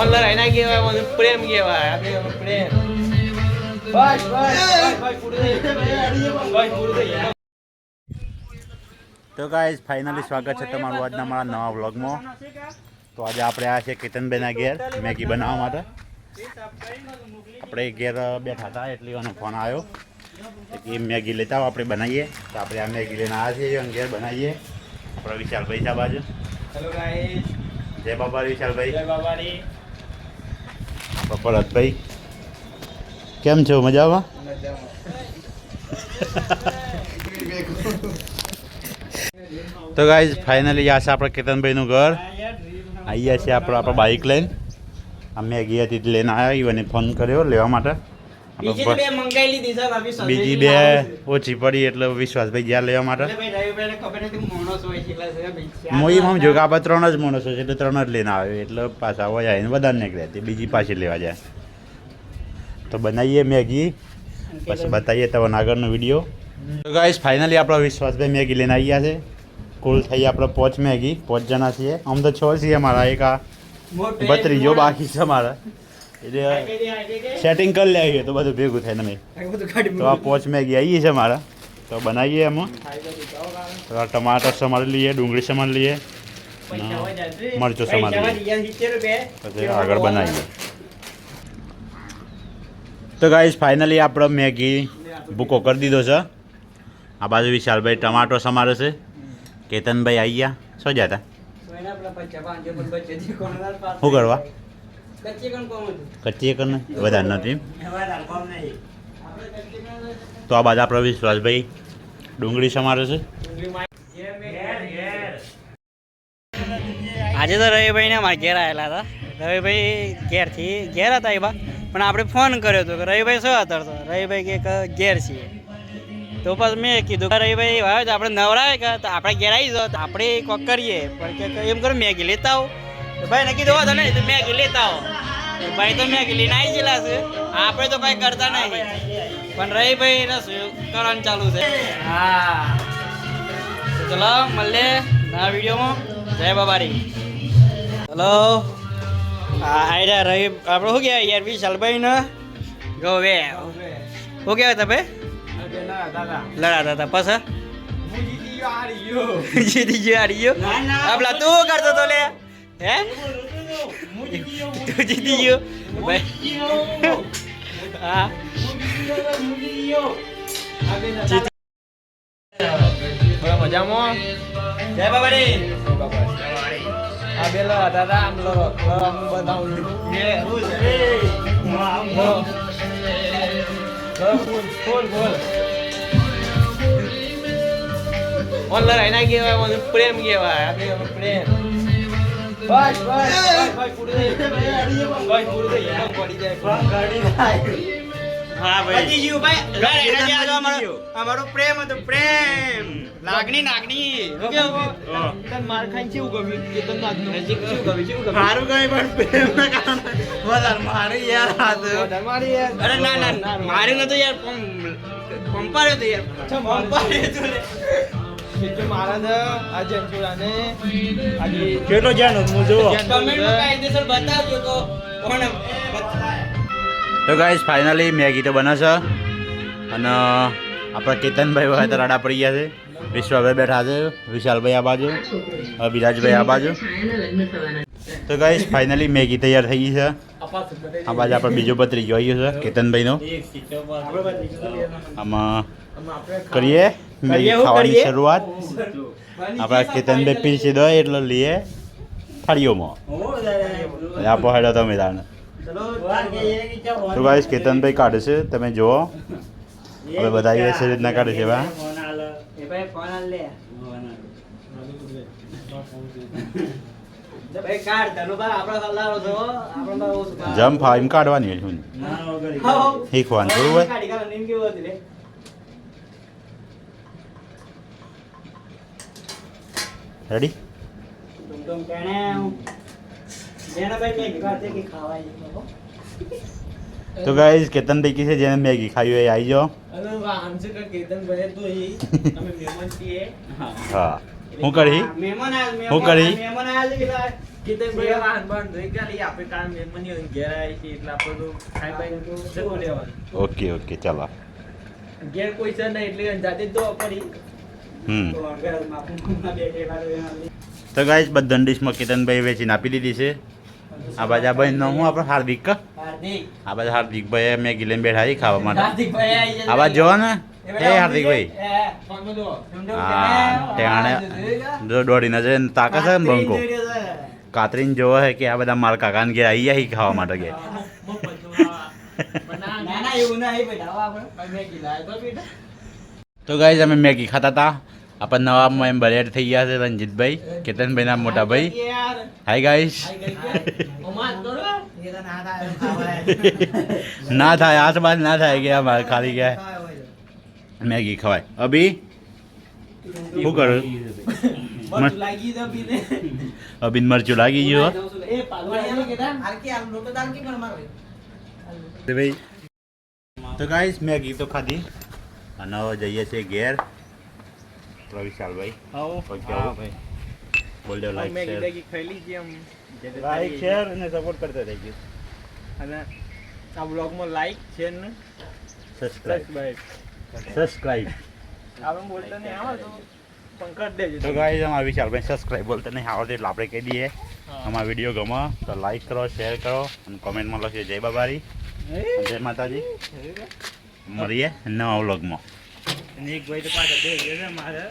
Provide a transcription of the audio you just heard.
Online આઈના કહેવાય મને પ્રેમ કહેવાય આપણે પ્રેમ બસ પૂરું થઈ ગયું તો ગાઈઝ ફાઇનલી સ્વાગત છે તમારું આજના મારા નવા વ્લોગમાં. તો આજે આપણે આ છે કેતનભાઈના ઘેર મેગી બનાવવા માટે. આપણે ઘેર બેઠા હતા એટલે એનો ફોન આવ્યો કે મેગી લેતા આવો આપણે બનાવીએ. તો આપણે આ મેગી લઈને આવ્યા છીએ અને ઘેર બનાવીએ. આપણા વિશાલભાઈ છે બાજુ. હેલો ગાઈસ, જય બાબા વિશાલભાઈ. જય બાબારી. ભરતભાઈ કેમ છો? મજામાં? તો ગાઈઝ ફાઇનલી આ છે આપણે કેતનભાઈનું ઘર. અહીંયા છે આપણે બાઇક લઈને આ મેગી હતી લઈને આવ્યા અને ફોન કર્યો લેવા માટે. બીજી બે ઓછી પડી એટલે વિશ્વાસભાઈ ગયા લેવા માટે. મોઈ સમજો કે આપણે 3 જ માણસો છે એટલે 3 જ લઈને આવ્યો એટલે પાછા હોય આવીને વધારે નીકળ્યા હતી બીજી પાછી લેવા જાય. તો બનાવીએ મેગી પછી બતાવીએ તમને આગળનો વિડીયો. તો ગાઈઝ ફાઇનલી આપણા વિશ્વાસભાઈ મેગી લઈને આવ્યા છે. કુલ થઈ આપણે 5 મેગી, 5 જણા છીએ. આમ તો 6 છીએ અમારા, એક આ ભત્રીજો બાકી છે અમારા એટલે સેટિંગ કરી લેવીએ તો બધું ભેગું થાય ને. તો આ 5 મેગી આવી છે મારા. તો બનાવીએ એમાં ટમાટર સમારી લઈએ, ડુંગળી સમારી લઈએ, મરચું સમારી લઈએ, પછી આગળ બનાવીએ. તો ગાઈઝ ફાઇનલી આપણે મેગી ભૂકો કરી દીધો છે. આ બાજુ વિશાલભાઈ ટમાટો સમારે છે. કેતનભાઈ આવી ગયા. શું જતા શું કરવા? કચ્ચી એકર નહીં વધારે નથી. તો આ બાજુ આપણે વિશ્વાસભાઈ ડુંગળી સમારે છે. આજે તો રવિભાઈ ને અમારા ઘેર આવેલા હતા. રવિભાઈ ઘેરથી ઘેર હતા એવા, પણ આપણે ફોન કર્યો હતો કે રવિભાઈ શું હતા? તો રવિભાઈ કે ઘેર છીએ. તો પછી મેં કીધું રવિભાઈ આવે તો આપણે નવરાવે કે તો આપણે ઘેર આવી જાઓ તો આપણે કોક કરીએ. પણ કે એમ કરો મેગી લેતા આવો. તો ભાઈને કીધું વાંધો નહીં તો મેગી લેતા આવો. ભાઈ તો મેગી લઈને આવી ગયેલા છે. આપણે તો કાંઈ કરતા નહીં, પણ રવિભાઈ રસોઈ કરવાનું ચાલુ છે. હા તો ચલો મળીએ નવા વિડીયોમાં. જય બાબારી. હલો હા આયરા રવિ આપણે શું કહેવાય યાર વિશાલભાઈ ને ગો વે શું કહેવાય તમે લડાતા હતા પછી જીતી ગયો હારી ગયો. આપલા તું કરતો તો લે હે તું જીતી ગયો ભાઈ. હા મજામાં. જય બાબારી. આ બેલા દાદા આમ લડો આમ બતાવું ઓનલાઈન આઈના કહેવાય મને પ્રેમ કહેવાય આપણે પ્રેમ બસ પૂરું થઈ ગયું પડી જાય. હા ભાઈ જીવ ભાઈ અમારો પ્રેમ હતો પ્રેમ લાગણી નાગણી તન માર ખાઈને કેવું ગમ્યું કે તન કેવું ગમ્યું મારું કઈ પણ પ્રેમ ના કારણે વધારે મારે યાર હાથ તમારી યાર અરે ના મારે નતો યાર પંપાર્યો તો યાર પંપાર્યો તો એટલે મારા તો આ જંતુરાને આજે કેટલો જાણો હું જોવો. કમેન્ટમાં કાયદેસર બતાવજો તો કોણ તો ગાઈઝ ફાઇનલી મેગી તો બને છે અને આપણા કેતનભાઈ વખત રાડા પડી ગયા છે. વિશ્વભાઈ બેઠા છે, વિશાલભાઈ આ બાજુ, વિરાજભાઈ આ બાજુ. તો ગાઈઝ ફાઇનલી મેગી તૈયાર થઈ ગઈ છે. આ બાજુ આપણે બીજો ભત્રીજો આવ્યો છે કેતનભાઈનો. આમાં કરીએ મેગી ખાવાની શરૂઆત. આપણા કેતનભાઈ પીસી દો એટલે લઈએ થાળીઓમાં. આપો હેડો તમે તાણે. તો ગાઈસ કેતનભાઈ કાઢે છે તમે જુઓ. હવે બધા એ છે રીતના કાઢે છે. જમ્પ હા એમ કાઢવાની શું શીખવાનું થોડું હોય. રેડી? તો ગાઈસ કેતનભાઈ કી છે જેને મેગી ખાવી હોય આવી જાઓ. હા હું કરી મહેમાન આયા, હું કરી? મહેમાન આયા છે એટલે કેતનભાઈ વાહન બાહન ધોઈ કાઢી આપણે કાલ મહેમાનીઓ ઘેર આવ્યા છે એટલે આપણે તો ખાઈ બાઈને તો જવું લેવાનું. ઓકે ઓકે ચાલો ઘેર કોઈ છે નહીં એટલે જાતે જ ધોવા પડી. હમ તો ઘરમાં કુંકુમના બે ટેલા રહેવાના. તો ગાઈસ બધા ડીશમાં કેતનભાઈ વેચીને આપી દીધી છે. આ બાજુ આ ભાઈ હું આપણે હાર્દિક હાર્દિક આ બાજુ હાર્દિકભાઈ મેગી લઈને બેઠા છે ખાવા માટે. હાર્દિકભાઈ આવી જશે. આ બાજુ જોવો ને એ હાર્દિકભાઈ ફોનમાં જુઓ. હા ટેણે જો દોડીને છે તાકે છે ને બંકો કાતરીને જોવો છે કે આ બધા મારા કાકાને ઘેર આવી જાય ખાવા માટે ઘેર. ના ના એવું નહીં બેટા હવે આપણે મેગી લાવ્યા તો બેટા. તો ગાઈસ અમે મેગી ખાતા હતા. આપણે નવા મેમ્બર એડ થઈ ગયા છે રંજીતભાઈ કેતનભાઈના મોટા ભાઈ. યાર હાય ગાઈસ ઓમાન કરો એ તો ના થાય ખાવાય. ના થાય આસ બાદ ના થાય કે અમારે ખાલી ગયા મેગી ખવાય. અભી શું કરું મસ્ત લાગી તો બીને. અભીન મરચું લાગી ગયું હો. એ પાલવાડિયાને કેતા આરકી આમ લોટો દાલ કે પણ મારો ભાઈ તો ગાઈસ મેગી તો ખાધી અને હવે જઈએ છીએ ઘેર. વિશાલભાઈ ભાઈ બોલ દો લાઈક મેગી શેર બેગી ખાઈ લીધી એમ લાઈક શેર અને સપોર્ટ કરતા રહેજો. અને આ બ્લોગમાં લાઈક શેર ને સબસ્ક્રાઇબ સબસ્ક્રાઇબ સબસ્ક્રાઇબ આપણે બોલતા નહીં આવે તો પણ કરી દેજો. તો ગાઈસ અમારા વિશાલભાઈ સબસ્ક્રાઇબ બોલતા નહીં આવડે એટલે આપણે કહી દઈએ. અમારા વિડીયો ગમે તો લાઈક કરો શેર કરો અને કોમેન્ટમાં લખજો જય બાબારી જય માતાજી. મળીએ નવા વ્લોગમાં. એક ભાઈ તો પાછળ બે છે મારે